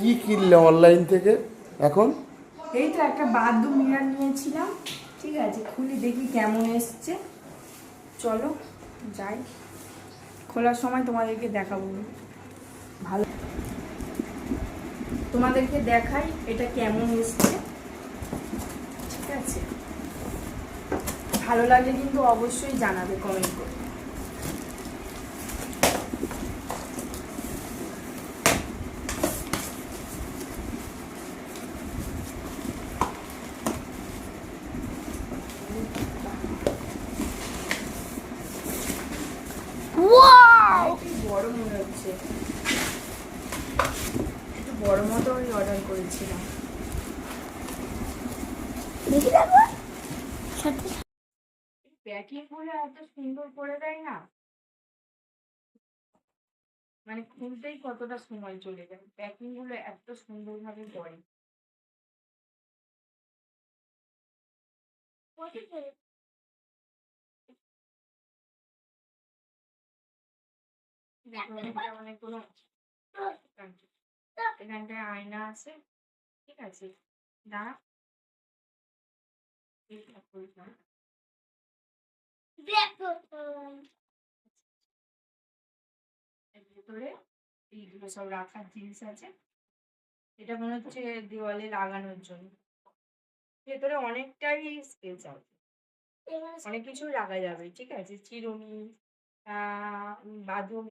কি কিনলে অনলাইন থেকে এখন? এই তো একটা বাথরুম মিরার নিয়েছিলাম, ঠিক আছে, খুলি দেখি কেমন এসছে। চলো যাই, খোলার সময় তোমাদেরকে দেখাবো। ভালো, তোমাদেরকে দেখাই এটা কেমন এসছে, ঠিক আছে? ভালো লাগলে কিন্তু অবশ্যই জানাবে কমেন্ট করে। একটু বড় মনে হচ্ছে, একটু বড় মতো অর্ডার করেছিলাম। প্যাকিং করে এত সুন্দর করে দেয় না, মানে খুলতেই কতটা সময় চলে যায়। প্যাকিং গুলো এত সুন্দর ভাবে করে। মানে কোনো এখানটায় আয়না আছে, ঠিক আছে, দাঁড়া, ভেতরে এইগুলো সব রাখার জিনিস আছে। এটা মনে হচ্ছে দেওয়ালে লাগানোর জন্য। ভেতরে অনেকটাই স্পেস আছে, অনেক কিছু রাখা যাবে, ঠিক আছে, চিরুনি, বাথরুম